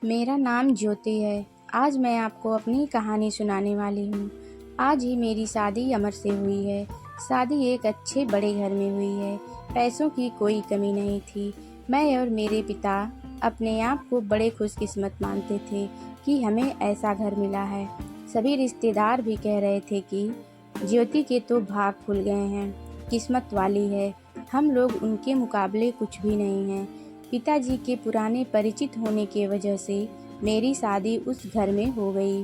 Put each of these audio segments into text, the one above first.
मेरा नाम ज्योति है। आज मैं आपको अपनी कहानी सुनाने वाली हूँ। आज ही मेरी शादी अमर से हुई है। शादी एक अच्छे बड़े घर में हुई है। पैसों की कोई कमी नहीं थी। मैं और मेरे पिता अपने आप को बड़े खुशकिस्मत मानते थे कि हमें ऐसा घर मिला है। सभी रिश्तेदार भी कह रहे थे कि ज्योति के तो भाग खुल गए हैं, किस्मत वाली है। हम लोग उनके मुकाबले कुछ भी नहीं हैं। पिताजी के पुराने परिचित होने की वजह से मेरी शादी उस घर में हो गई।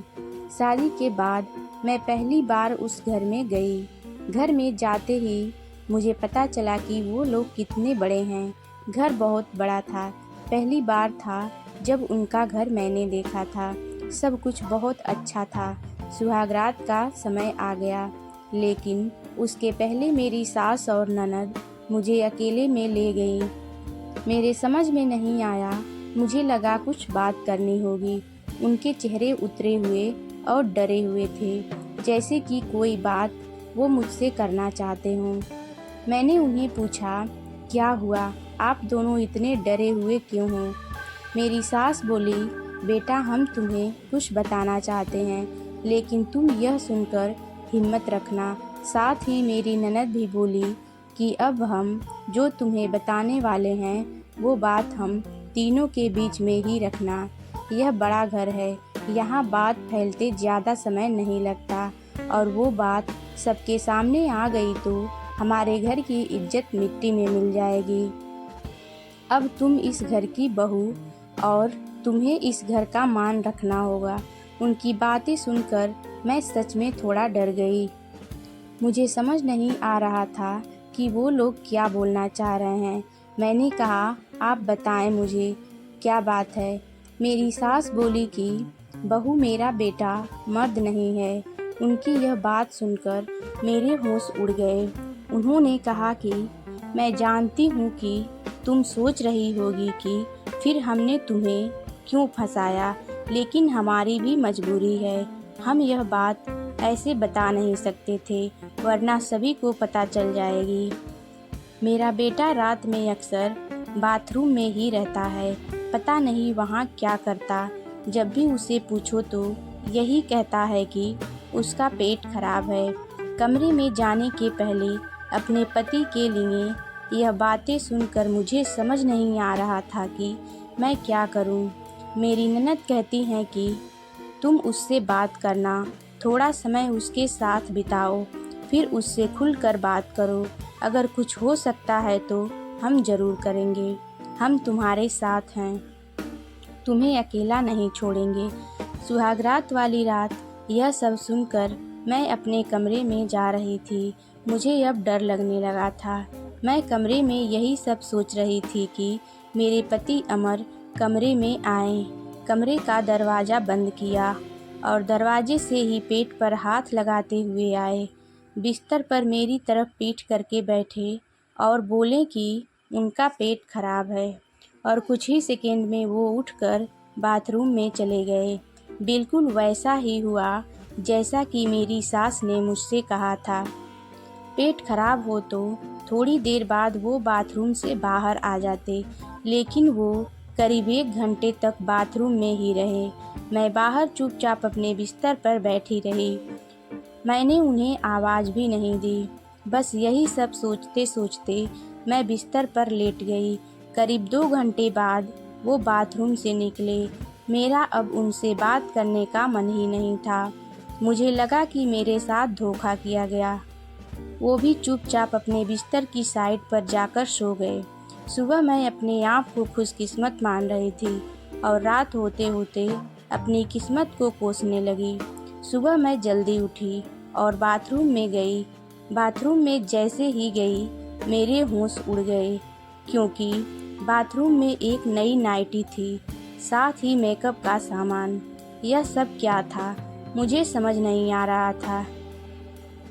शादी के बाद मैं पहली बार उस घर में गई। घर में जाते ही मुझे पता चला कि वो लोग कितने बड़े हैं। घर बहुत बड़ा था। पहली बार था जब उनका घर मैंने देखा था। सब कुछ बहुत अच्छा था। सुहागरात का समय आ गया, लेकिन उसके पहले मेरी सास और ननद मुझे अकेले में ले गई। मेरे समझ में नहीं आया। मुझे लगा कुछ बात करनी होगी। उनके चेहरे उतरे हुए और डरे हुए थे, जैसे कि कोई बात वो मुझसे करना चाहते हों। मैंने उन्हें पूछा, क्या हुआ? आप दोनों इतने डरे हुए क्यों हो? मेरी सास बोली, बेटा हम तुम्हें कुछ बताना चाहते हैं, लेकिन तुम यह सुनकर हिम्मत रखना। साथ ही मेरी ननद भी बोली कि अब हम जो तुम्हें बताने वाले हैं वो बात हम तीनों के बीच में ही रखना। यह बड़ा घर है, यहाँ बात फैलते ज़्यादा समय नहीं लगता, और वो बात सबके सामने आ गई तो हमारे घर की इज्जत मिट्टी में मिल जाएगी। अब तुम इस घर की बहू और तुम्हें इस घर का मान रखना होगा। उनकी बातें सुनकर मैं सच में थोड़ा डर गई। मुझे समझ नहीं आ रहा था कि वो लोग क्या बोलना चाह रहे हैं। मैंने कहा, आप बताएं मुझे क्या बात है। मेरी सास बोली कि बहू मेरा बेटा मर्द नहीं है। उनकी यह बात सुनकर मेरे होश उड़ गए। उन्होंने कहा कि मैं जानती हूँ कि तुम सोच रही होगी कि फिर हमने तुम्हें क्यों फंसाया, लेकिन हमारी भी मजबूरी है। हम यह बात ऐसे बता नहीं सकते थे, वरना सभी को पता चल जाएगी। मेरा बेटा रात में अक्सर बाथरूम में ही रहता है। पता नहीं वहाँ क्या करता। जब भी उसे पूछो तो यही कहता है कि उसका पेट खराब है। कमरे में जाने के पहले अपने पति के लिए यह बातें सुनकर मुझे समझ नहीं आ रहा था कि मैं क्या करूं। मेरी ननद कहती हैं कि तुम उससे बात करना, थोड़ा समय उसके साथ बिताओ, फिर उससे खुलकर बात करो। अगर कुछ हो सकता है तो हम ज़रूर करेंगे। हम तुम्हारे साथ हैं, तुम्हें अकेला नहीं छोड़ेंगे। सुहागरात वाली रात यह सब सुनकर मैं अपने कमरे में जा रही थी। मुझे अब डर लगने लगा था। मैं कमरे में यही सब सोच रही थी कि मेरे पति अमर कमरे में आए। कमरे का दरवाज़ा बंद किया और दरवाजे से ही पेट पर हाथ लगाते हुए आए। बिस्तर पर मेरी तरफ पीठ करके बैठे और बोले कि उनका पेट खराब है, और कुछ ही सेकंड में वो उठकर बाथरूम में चले गए। बिल्कुल वैसा ही हुआ जैसा कि मेरी सास ने मुझसे कहा था। पेट खराब हो तो थोड़ी देर बाद वो बाथरूम से बाहर आ जाते, लेकिन वो करीब 1 घंटे तक बाथरूम में ही रहे। मैं बाहर चुपचाप अपने बिस्तर पर बैठी रही। मैंने उन्हें आवाज़ भी नहीं दी। बस यही सब सोचते सोचते मैं बिस्तर पर लेट गई। करीब 2 घंटे बाद वो बाथरूम से निकले। मेरा अब उनसे बात करने का मन ही नहीं था। मुझे लगा कि मेरे साथ धोखा किया गया। वो भी चुपचाप अपने बिस्तर की साइड पर जाकर सो गए। सुबह मैं अपने आप को खुशकिस्मत मान रही थी और रात होते होते अपनी किस्मत को कोसने लगी। सुबह मैं जल्दी उठी और बाथरूम में गई। बाथरूम में जैसे ही गई मेरे होश उड़ गए, क्योंकि बाथरूम में एक नई नाइटी थी, साथ ही मेकअप का सामान। यह सब क्या था, मुझे समझ नहीं आ रहा था।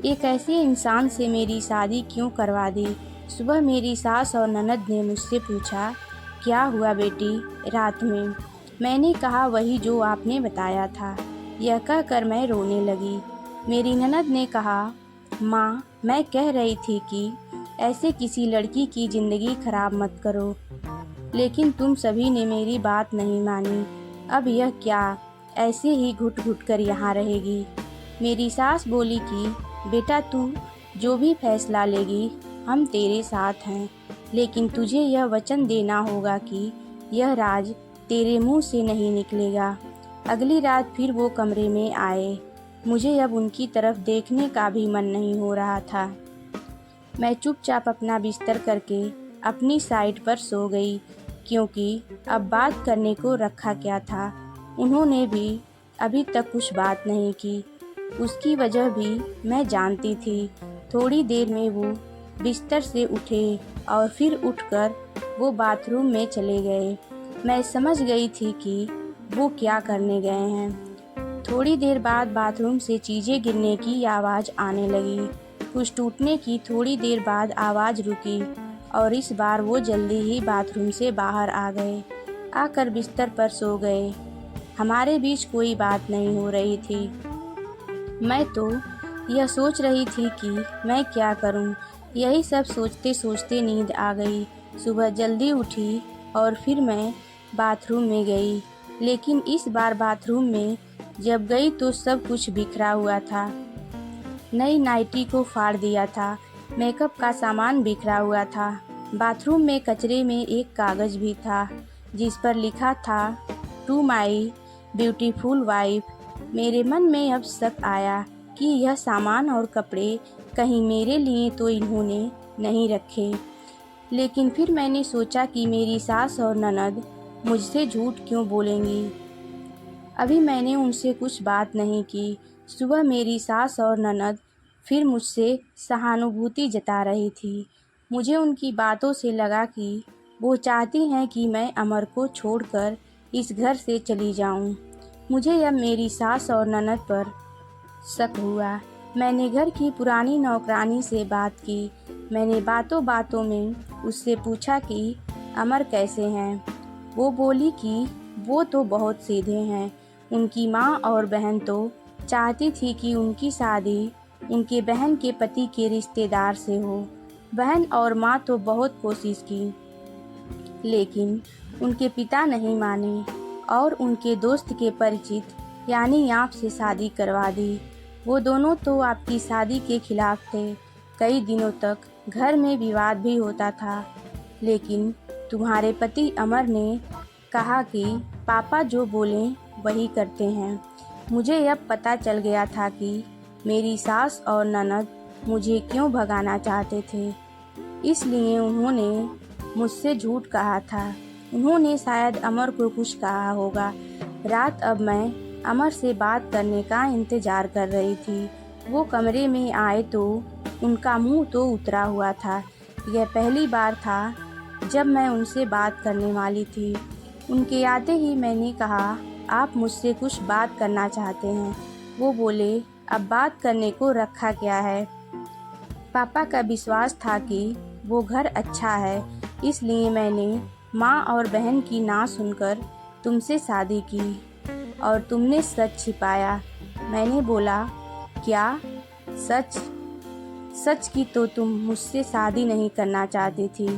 एक ऐसे इंसान से मेरी शादी क्यों करवा दी? सुबह मेरी सास और ननद ने मुझसे पूछा, क्या हुआ बेटी रात में? मैंने कहा, वही जो आपने बताया था। यह कहकर मैं रोने लगी। मेरी ननद ने कहा, माँ मैं कह रही थी कि ऐसे किसी लड़की की ज़िंदगी खराब मत करो, लेकिन तुम सभी ने मेरी बात नहीं मानी। अब यह क्या ऐसे ही घुट घुट कर यहाँ रहेगी। मेरी सास बोली कि बेटा तू जो भी फैसला लेगी हम तेरे साथ हैं, लेकिन तुझे यह वचन देना होगा कि यह राज तेरे मुंह से नहीं निकलेगा। अगली रात फिर वो कमरे में आए। मुझे अब उनकी तरफ देखने का भी मन नहीं हो रहा था। मैं चुपचाप अपना बिस्तर करके अपनी साइड पर सो गई, क्योंकि अब बात करने को रखा क्या था। उन्होंने भी अभी तक कुछ बात नहीं की। उसकी वजह भी मैं जानती थी। थोड़ी देर में वो बिस्तर से उठे और फिर उठकर वो बाथरूम में चले गए। मैं समझ गई थी कि वो क्या करने गए हैं। थोड़ी देर बाद बाथरूम से चीज़ें गिरने की आवाज़ आने लगी। कुछ टूटने की थोड़ी देर बाद आवाज़ रुकी और इस बार वो जल्दी ही बाथरूम से बाहर आ गए। आकर बिस्तर पर सो गए। हमारे बीच कोई बात नहीं हो रही थी। मैं तो यह सोच रही थी कि मैं क्या करूं। यही सब सोचते सोचते नींद आ गई। सुबह जल्दी उठी और फिर मैं बाथरूम में गई, लेकिन इस बार बाथरूम में जब गई तो सब कुछ बिखरा हुआ था। नई नाइटी को फाड़ दिया था। मेकअप का सामान बिखरा हुआ था। बाथरूम में कचरे में एक कागज़ भी था जिस पर लिखा था टू माई ब्यूटीफुल वाइफ। मेरे मन में अब शक आया कि यह सामान और कपड़े कहीं मेरे लिए तो इन्होंने नहीं रखे। लेकिन फिर मैंने सोचा कि मेरी सास और ननद मुझसे झूठ क्यों बोलेंगी। अभी मैंने उनसे कुछ बात नहीं की। सुबह मेरी सास और ननद फिर मुझसे सहानुभूति जता रही थी। मुझे उनकी बातों से लगा कि वो चाहती हैं कि मैं अमर को छोड़कर इस घर से चली जाऊं। मुझे अब मेरी सास और ननद पर शक हुआ। मैंने घर की पुरानी नौकरानी से बात की। मैंने बातों बातों में उससे पूछा कि अमर कैसे हैं। वो बोली कि वो तो बहुत सीधे हैं। उनकी माँ और बहन तो चाहती थी कि उनकी शादी उनके बहन के पति के रिश्तेदार से हो। बहन और माँ तो बहुत कोशिश की, लेकिन उनके पिता नहीं माने और उनके दोस्त के परिचित यानी आप से शादी करवा दी। वो दोनों तो आपकी शादी के खिलाफ थे। कई दिनों तक घर में विवाद भी होता था, लेकिन तुम्हारे पति अमर ने कहा कि पापा जो बोलें वही करते हैं। मुझे अब पता चल गया था कि मेरी सास और ननद मुझे क्यों भगाना चाहते थे। इसलिए उन्होंने मुझसे झूठ कहा था। उन्होंने शायद अमर को कुछ कहा होगा। रात अब मैं अमर से बात करने का इंतज़ार कर रही थी। वो कमरे में आए तो उनका मुंह तो उतरा हुआ था। यह पहली बार था जब मैं उनसे बात करने वाली थी। उनके आते ही मैंने कहा, आप मुझसे कुछ बात करना चाहते हैं। वो बोले, अब बात करने को रखा क्या है। पापा का विश्वास था कि वो घर अच्छा है, इसलिए मैंने माँ और बहन की ना सुनकर तुमसे शादी की और तुमने सच छिपाया। मैंने बोला, क्या सच? सच की तो तुम मुझसे शादी नहीं करना चाहती थी।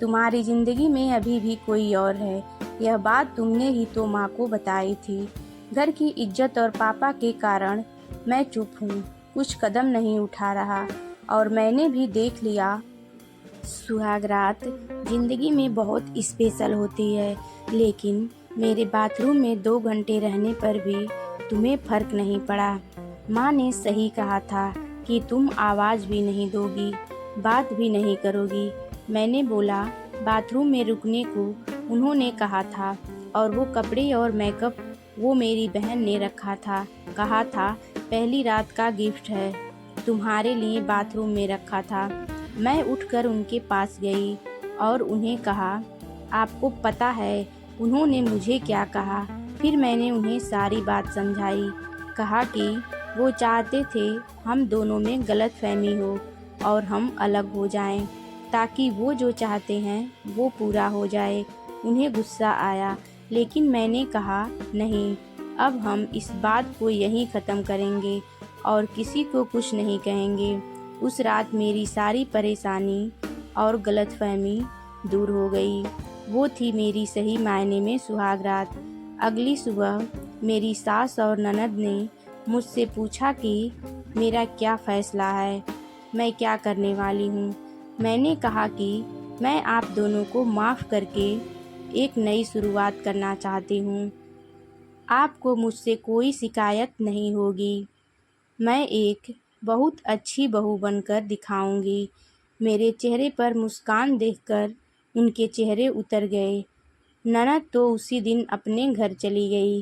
तुम्हारी ज़िंदगी में अभी भी कोई और है। यह बात तुमने ही तो माँ को बताई थी। घर की इज्जत और पापा के कारण मैं चुप हूँ, कुछ कदम नहीं उठा रहा। और मैंने भी देख लिया, सुहाग रात ज़िंदगी में बहुत स्पेशल होती है, लेकिन मेरे बाथरूम में 2 घंटे रहने पर भी तुम्हें फ़र्क नहीं पड़ा। माँ ने सही कहा था कि तुम आवाज़ भी नहीं दोगी, बात भी नहीं करोगी। मैंने बोला, बाथरूम में रुकने को उन्होंने कहा था और वो कपड़े और मेकअप वो मेरी बहन ने रखा था। कहा था पहली रात का गिफ्ट है, तुम्हारे लिए बाथरूम में रखा था। मैं उठकर उनके पास गई और उन्हें कहा, आपको पता है उन्होंने मुझे क्या कहा। फिर मैंने उन्हें सारी बात समझाई। कहा कि वो चाहते थे हम दोनों में गलतफहमी हो और हम अलग हो जाएं, ताकि वो जो चाहते हैं वो पूरा हो जाए। उन्हें गुस्सा आया, लेकिन मैंने कहा, नहीं, अब हम इस बात को यहीं ख़त्म करेंगे और किसी को कुछ नहीं कहेंगे। उस रात मेरी सारी परेशानी और गलतफहमी दूर हो गई। वो थी मेरी सही मायने में सुहाग रात। अगली सुबह मेरी सास और ननद ने मुझसे पूछा कि मेरा क्या फ़ैसला है, मैं क्या करने वाली हूँ। मैंने कहा कि मैं आप दोनों को माफ़ करके एक नई शुरुआत करना चाहती हूँ। आपको मुझसे कोई शिकायत नहीं होगी। मैं एक बहुत अच्छी बहू बनकर दिखाऊंगी। मेरे चेहरे पर मुस्कान देखकर उनके चेहरे उतर गए। ननद तो उसी दिन अपने घर चली गई।